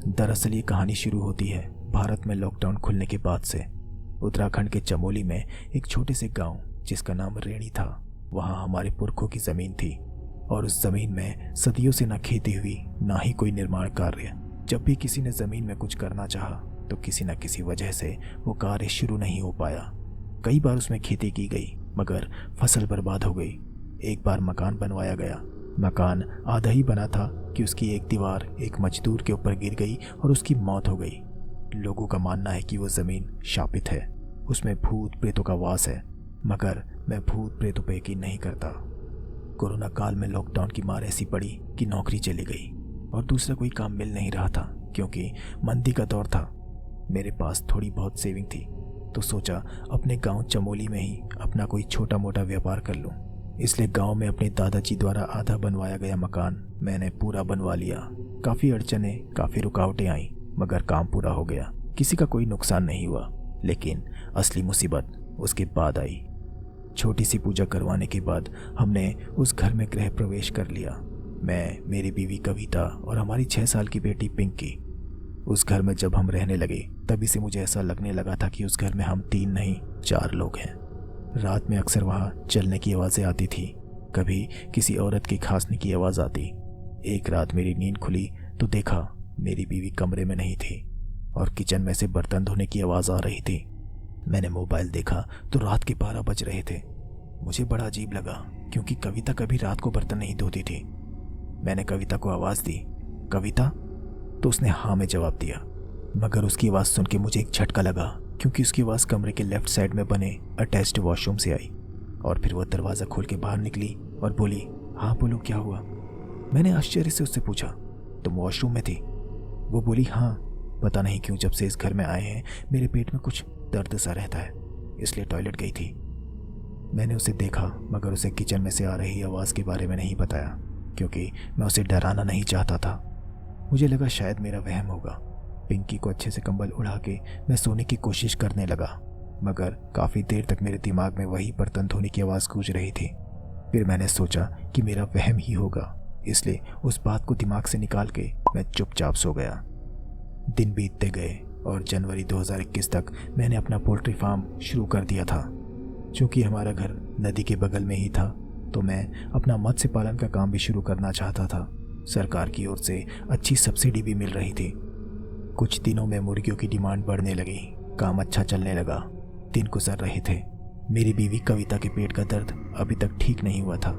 दरअसल ये कहानी शुरू होती है भारत में लॉकडाउन खुलने के बाद से। उत्तराखंड के चमोली में एक छोटे से गांव जिसका नाम रेणी था, वहां हमारे पुरखों की ज़मीन थी और उस ज़मीन में सदियों से न खेती हुई ना ही कोई निर्माण कार्य। जब भी किसी ने ज़मीन में कुछ करना चाहा तो किसी न किसी वजह से वो कार्य शुरू नहीं हो पाया। कई बार उसमें खेती की गई मगर फसल बर्बाद हो गई। एक बार मकान बनवाया गया, मकान आधा ही बना था कि उसकी एक दीवार एक मजदूर के ऊपर गिर गई और उसकी मौत हो गई। लोगों का मानना है कि वो ज़मीन शापित है, उसमें भूत प्रेतों का वास है, मगर मैं भूत प्रेतों पर यकीन नहीं करता। कोरोना काल में लॉकडाउन की मार ऐसी पड़ी कि नौकरी चली गई और दूसरा कोई काम मिल नहीं रहा था क्योंकि मंदी का दौर था। मेरे पास थोड़ी बहुत सेविंग थी तो सोचा अपने गांव चमोली में ही अपना कोई छोटा मोटा व्यापार कर लूं। इसलिए गांव में अपने दादाजी द्वारा आधा बनवाया गया मकान मैंने पूरा बनवा लिया। काफ़ी अड़चने, काफ़ी रुकावटें आई मगर काम पूरा हो गया। किसी का कोई नुकसान नहीं हुआ, लेकिन असली मुसीबत उसके बाद आई। छोटी सी पूजा करवाने के बाद हमने उस घर में गृह प्रवेश कर लिया। मैं, मेरी बीवी कविता और हमारी 6 साल की बेटी पिंकी। उस घर में जब हम रहने लगे तभी से मुझे ऐसा लगने लगा था कि उस घर में हम 3 नहीं 4 लोग हैं। रात में अक्सर वहाँ चलने की आवाज़ें आती थी, कभी किसी औरत की खांसने की आवाज़ आती। एक रात मेरी नींद खुली तो देखा मेरी बीवी कमरे में नहीं थी और किचन में से बर्तन धोने की आवाज़ आ रही थी। मैंने मोबाइल देखा तो रात के 12 बज रहे थे। मुझे बड़ा अजीब लगा क्योंकि कविता कभी रात को बर्तन नहीं धोती थी। मैंने कविता को आवाज़ दी, कविता, तो उसने हाँ में जवाब दिया। मगर उसकी आवाज़ सुन के मुझे एक झटका लगा क्योंकि उसकी आवाज़ कमरे के लेफ्ट साइड में बने अटैच्ड वॉशरूम से आई और फिर वह दरवाज़ा खोल के बाहर निकली और बोली, हाँ बोलो क्या हुआ। मैंने आश्चर्य से उससे पूछा, तुम वॉशरूम में थी? वो बोली, हाँ, पता नहीं क्यों जब से इस घर में आए हैं मेरे पेट में कुछ दर्द सा रहता है, इसलिए टॉयलेट गई थी। मैंने उसे देखा मगर उसे किचन में से आ रही आवाज़ के बारे में नहीं बताया क्योंकि मैं उसे डराना नहीं चाहता था। मुझे लगा शायद मेरा वहम होगा। पिंकी को अच्छे से कंबल उड़ा के मैं सोने की कोशिश करने लगा मगर काफ़ी देर तक मेरे दिमाग में वही बर्तन धोने की आवाज़ गूंज रही थी। फिर मैंने सोचा कि मेरा वहम ही होगा, इसलिए उस बात को दिमाग से निकाल के मैं चुपचाप सो गया। दिन बीतते गए और जनवरी 2021 तक मैंने अपना पोल्ट्री फार्म शुरू कर दिया था। चूँकि हमारा घर नदी के बगल में ही था तो मैं अपना मत्स्य पालन का काम भी शुरू करना चाहता था। सरकार की ओर से अच्छी सब्सिडी भी मिल रही थी। कुछ दिनों में मुर्गियों की डिमांड बढ़ने लगी, काम अच्छा चलने लगा, दिन गुजर रहे थे। मेरी बीवी कविता के पेट का दर्द अभी तक ठीक नहीं हुआ था।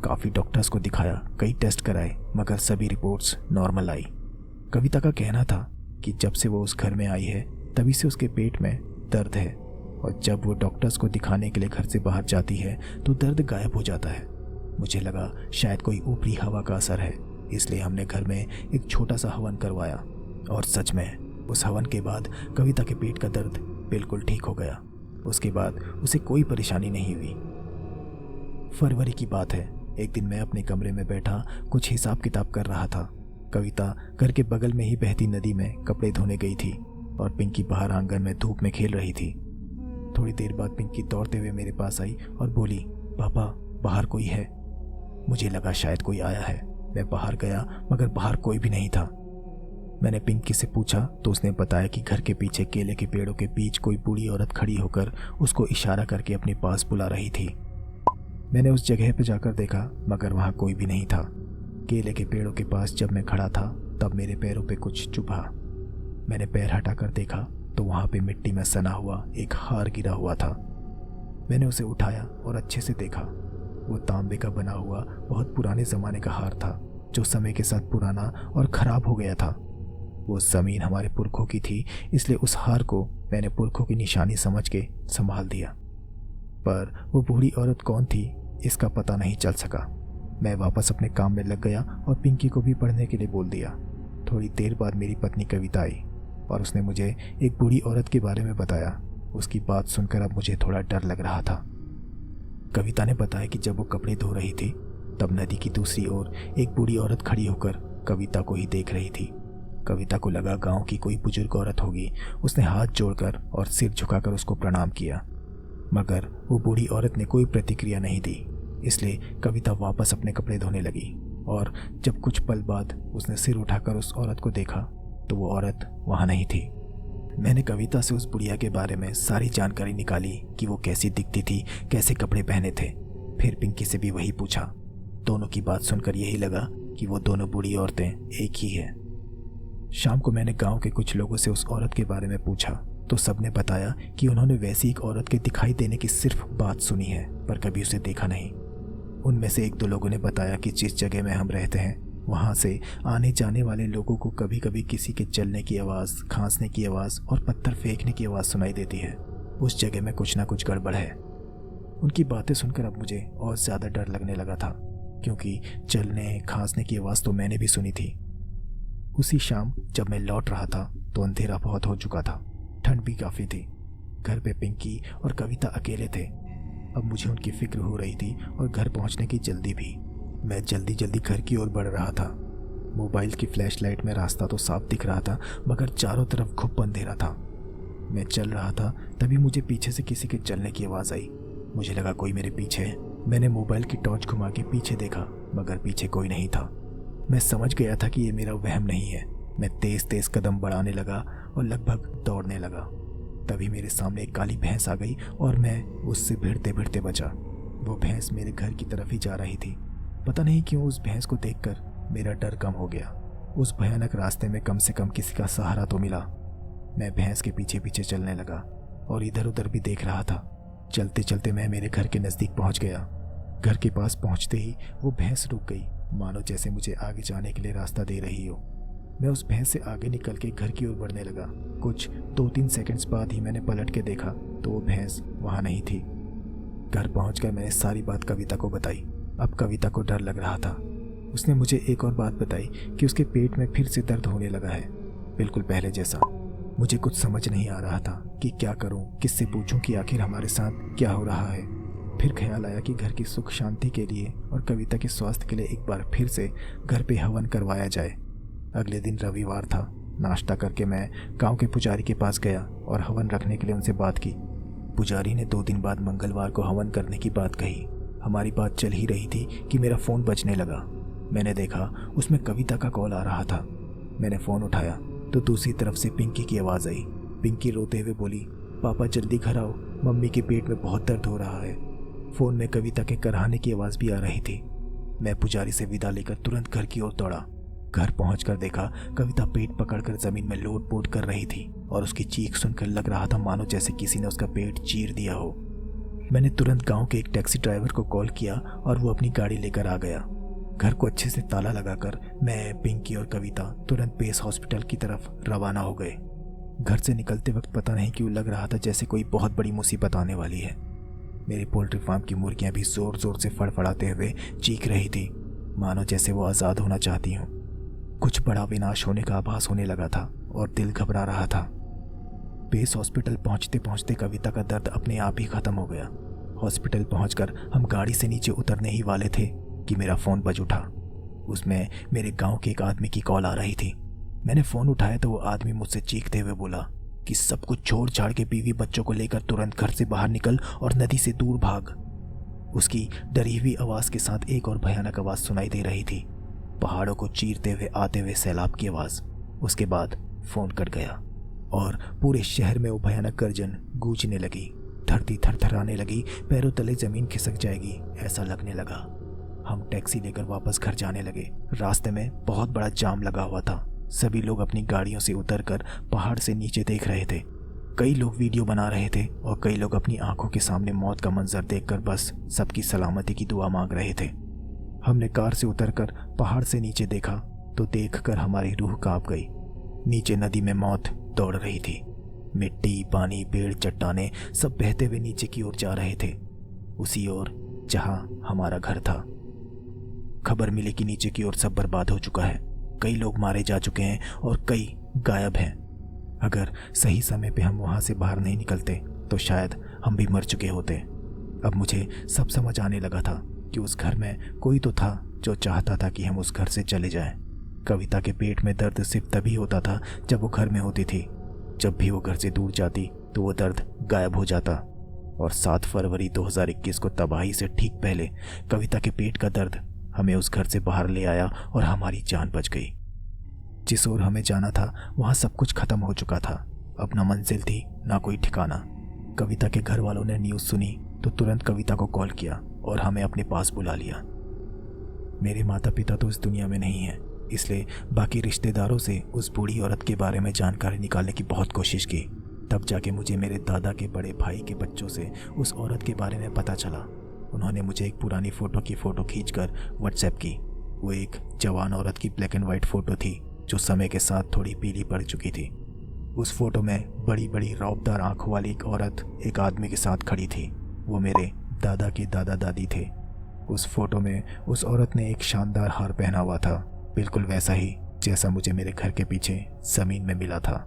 काफ़ी डॉक्टर्स को दिखाया, कई टेस्ट कराए मगर सभी रिपोर्ट्स नॉर्मल आई। कविता का कहना था कि जब से वो उस घर में आई है तभी से उसके पेट में दर्द है और जब वो डॉक्टर्स को दिखाने के लिए घर से बाहर जाती है तो दर्द गायब हो जाता है। मुझे लगा शायद कोई ऊपरी हवा का असर है, इसलिए हमने घर में एक छोटा सा हवन करवाया और सच में उस हवन के बाद कविता के पेट का दर्द बिल्कुल ठीक हो गया। उसके बाद उसे कोई परेशानी नहीं हुई। फरवरी की बात है, एक दिन मैं अपने कमरे में बैठा कुछ हिसाब किताब कर रहा था। कविता घर के बगल में ही बहती नदी में कपड़े धोने गई थी और पिंकी बाहर आंगन में धूप में खेल रही थी। थोड़ी देर बाद पिंकी दौड़ते हुए मेरे पास आई और बोली, पापा बाहर कोई है। मुझे लगा शायद कोई आया है। मैं बाहर गया मगर बाहर कोई भी नहीं था। मैंने पिंकी से पूछा तो उसने बताया कि घर के पीछे केले के पेड़ों के बीच कोई बूढ़ी औरत खड़ी होकर उसको इशारा करके अपने पास बुला रही थी। मैंने उस जगह पर जाकर देखा मगर वहाँ कोई भी नहीं था। केले के पेड़ों के पास जब मैं खड़ा था तब मेरे पैरों पे कुछ चुभा। मैंने पैर हटाकर देखा तो वहाँ पे मिट्टी में सना हुआ एक हार गिरा हुआ था। मैंने उसे उठाया और अच्छे से देखा। वो तांबे का बना हुआ बहुत पुराने ज़माने का हार था जो समय के साथ पुराना और ख़राब हो गया था। वो ज़मीन हमारे पुरखों की थी, इसलिए उस हार को मैंने पुरखों की निशानी समझ के संभाल दिया। पर वो बूढ़ी औरत कौन थी इसका पता नहीं चल सका। मैं वापस अपने काम में लग गया और पिंकी को भी पढ़ने के लिए बोल दिया। थोड़ी देर बाद मेरी पत्नी कविता आई और उसने मुझे एक बूढ़ी औरत के बारे में बताया। उसकी बात सुनकर अब मुझे थोड़ा डर लग रहा था। कविता ने बताया कि जब वो कपड़े धो रही थी तब नदी की दूसरी ओर एक बूढ़ी औरत खड़ी होकर कविता को ही देख रही थी। कविता को लगा गांव की कोई बुजुर्ग औरत होगी। उसने हाथ जोड़कर और सिर झुकाकर उसको प्रणाम किया मगर वो बूढ़ी औरत ने कोई प्रतिक्रिया नहीं दी। इसलिए कविता वापस अपने कपड़े धोने लगी और जब कुछ पल बाद उसने सिर उठाकर उस औरत को देखा तो वो औरत वहाँ नहीं थी। मैंने कविता से उस बुढ़िया के बारे में सारी जानकारी निकाली कि वो कैसी दिखती थी, कैसे कपड़े पहने थे। फिर पिंकी से भी वही पूछा। दोनों की बात सुनकर यही लगा कि वो दोनों बूढ़ी औरतें एक ही है। शाम को मैंने गांव के कुछ लोगों से उस औरत के बारे में पूछा तो सबने बताया कि उन्होंने वैसी एक औरत के दिखाई देने की सिर्फ बात सुनी है, पर कभी उसे देखा नहीं। उनमें से एक दो लोगों ने बताया कि जिस जगह में हम रहते हैं वहाँ से आने जाने वाले लोगों को कभी कभी किसी के चलने की आवाज़, खांसने की आवाज़ और पत्थर फेंकने की आवाज़ सुनाई देती है। उस जगह में कुछ ना कुछ गड़बड़ है। उनकी बातें सुनकर अब मुझे और ज़्यादा डर लगने लगा था, क्योंकि चलने खांसने की आवाज़ तो मैंने भी सुनी थी। उसी शाम जब मैं लौट रहा था तो अंधेरा बहुत हो चुका था, ठंड भी काफ़ी थी। घर पे पिंकी और कविता अकेले थे। अब मुझे उनकी फिक्र हो रही थी और घर पहुंचने की जल्दी भी। मैं जल्दी जल्दी घर की ओर बढ़ रहा था। मोबाइल की फ्लैशलाइट में रास्ता तो साफ दिख रहा था, मगर चारों तरफ घुप अंधेरा था। मैं चल रहा था, तभी मुझे पीछे से किसी के चलने की आवाज़ आई। मुझे लगा कोई मेरे पीछे है। मैंने मोबाइल की टॉर्च घुमा के पीछे देखा, मगर पीछे कोई नहीं था। मैं समझ गया था कि ये मेरा वहम नहीं है। मैं तेज तेज कदम बढ़ाने लगा और लगभग दौड़ने लगा। तभी मेरे सामने एक काली भैंस आ गई और मैं उससे भिड़ते भिड़ते बचा। वो भैंस मेरे घर की तरफ ही जा रही थी। पता नहीं क्यों उस भैंस को देखकर मेरा डर कम हो गया। उस भयानक रास्ते में कम से कम किसी का सहारा तो मिला। मैं भैंस के पीछे पीछे चलने लगा और इधर उधर भी देख रहा था। चलते चलते मैं मेरे घर के नज़दीक पहुंच गया। घर के पास पहुंचते ही वो भैंस रुक गई, मानो जैसे मुझे आगे जाने के लिए रास्ता दे रही हो। मैं उस भैंस से आगे निकल के घर की ओर बढ़ने लगा। कुछ 2-3 सेकंड्स बाद ही मैंने पलट के देखा तो वो भैंस वहाँ नहीं थी। घर पहुंचकर मैंने सारी बात कविता को बताई। अब कविता को डर लग रहा था। उसने मुझे एक और बात बताई कि उसके पेट में फिर से दर्द होने लगा है, बिल्कुल पहले जैसा। मुझे कुछ समझ नहीं आ रहा था कि क्या करूं, किससे पूछूं कि आखिर हमारे साथ क्या हो रहा है। फिर ख्याल आया कि घर की सुख शांति के लिए और कविता के स्वास्थ्य के लिए एक बार फिर से घर पे हवन करवाया जाए। अगले दिन रविवार था। नाश्ता करके मैं गांव के पुजारी के पास गया और हवन रखने के लिए उनसे बात की। पुजारी ने 2 दिन बाद मंगलवार को हवन करने की बात कही। हमारी बात चल ही रही थी कि मेरा फ़ोन बजने लगा। मैंने देखा उसमें कविता का कॉल आ रहा था। मैंने फ़ोन उठाया तो दूसरी तरफ से पिंकी की आवाज़ आई। पिंकी रोते हुए बोली, पापा जल्दी घर आओ, मम्मी के पेट में बहुत दर्द हो रहा है। फ़ोन में कविता के कराहने की आवाज़ भी आ रही थी। मैं पुजारी से विदा लेकर तुरंत घर की ओर दौड़ा। घर पहुंचकर देखा कविता पेट पकड़कर ज़मीन में लोट-पोट कर रही थी और उसकी चीख सुनकर लग रहा था मानो जैसे किसी ने उसका पेट चीर दिया हो। मैंने तुरंत गांव के एक टैक्सी ड्राइवर को कॉल किया और वो अपनी गाड़ी लेकर आ गया। घर को अच्छे से ताला लगाकर मैं, पिंकी और कविता तुरंत बेस हॉस्पिटल की तरफ रवाना हो गए। घर से निकलते वक्त पता नहीं क्यों लग रहा था जैसे कोई बहुत बड़ी मुसीबत आने वाली है। मेरी पोल्ट्री फार्म की मुर्गियां भी जोर जोर से फड़फड़ाते हुए चीख रही थी, मानो जैसे वो आज़ाद होना चाहती हूँ। कुछ बड़ा विनाश होने का आभास होने लगा था और दिल घबरा रहा था। बेस हॉस्पिटल पहुंचते पहुंचते कविता का दर्द अपने आप ही खत्म हो गया। हॉस्पिटल पहुंचकर हम गाड़ी से नीचे उतरने ही वाले थे कि मेरा फ़ोन बज उठा। उसमें मेरे गांव के एक आदमी की कॉल आ रही थी। मैंने फ़ोन उठाया तो वो आदमी मुझसे चीखते हुए बोला कि सब कुछ छोड़ छाड़ के बीवी बच्चों को लेकर तुरंत घर से बाहर निकल और नदी से दूर भाग। उसकी डरी हुई आवाज़ के साथ एक और भयानक आवाज़ सुनाई दे रही थी, पहाड़ों को चीरते हुए आते हुए सैलाब की आवाज़। उसके बाद फ़ोन कट गया और पूरे शहर में वो भयानक गर्जन गूंजने लगी। धरती थरथराने लगी, पैरों तले ज़मीन खिसक जाएगी ऐसा लगने लगा। हम टैक्सी लेकर वापस घर जाने लगे। रास्ते में बहुत बड़ा जाम लगा हुआ था। सभी लोग अपनी गाड़ियों से उतरकर पहाड़ से नीचे देख रहे थे। कई लोग वीडियो बना रहे थे और कई लोग अपनी आंखों के सामने मौत का मंजर देखकर बस सबकी सलामती की दुआ मांग रहे थे। हमने कार से उतरकर पहाड़ से नीचे देखा तो देखकर हमारी रूह कांप गई। नीचे नदी में मौत दौड़ रही थी। मिट्टी, पानी, पेड़, चट्टानें सब बहते हुए नीचे की ओर जा रहे थे, उसी ओर जहां हमारा घर था। खबर मिली कि नीचे की ओर सब बर्बाद हो चुका है। कई लोग मारे जा चुके हैं और कई गायब हैं। अगर सही समय पे हम वहां से बाहर नहीं निकलते तो शायद हम भी मर चुके होते। अब मुझे सब समझ आने लगा था कि उस घर में कोई तो था जो चाहता था कि हम उस घर से चले जाएं। कविता के पेट में दर्द सिर्फ तभी होता था जब वो घर में होती थी। जब भी वो घर से दूर जाती तो वो दर्द गायब हो जाता। और 7 फरवरी 2021 को तबाही से ठीक पहले कविता के पेट का दर्द हमें उस घर से बाहर ले आया और हमारी जान बच गई। जिस ओर हमें जाना था वहाँ सब कुछ खत्म हो चुका था। अब ना मंजिल थी ना कोई ठिकाना। कविता के घर वालों ने न्यूज़ सुनी तो तुरंत कविता को कॉल किया और हमें अपने पास बुला लिया। मेरे माता पिता तो इस दुनिया में नहीं हैं, इसलिए बाकी रिश्तेदारों से उस बूढ़ी औरत के बारे में जानकारी निकालने की बहुत कोशिश की। तब जाके मुझे मेरे दादा के बड़े भाई के बच्चों से उस औरत के बारे में पता चला। उन्होंने मुझे एक पुरानी फ़ोटो खींचकर व्हाट्सएप की। वो एक जवान औरत की ब्लैक एंड वाइट फ़ोटो थी जो समय के साथ थोड़ी पीली पड़ चुकी थी। उस फोटो में बड़ी बड़ी रौबदार आंखों वाली एक औरत एक आदमी के साथ खड़ी थी। वो मेरे दादा के दादा दादी थे। उस फोटो में उस औरत ने एक शानदार हार पहना हुआ था, बिल्कुल वैसा ही जैसा मुझे मेरे घर के पीछे ज़मीन में मिला था।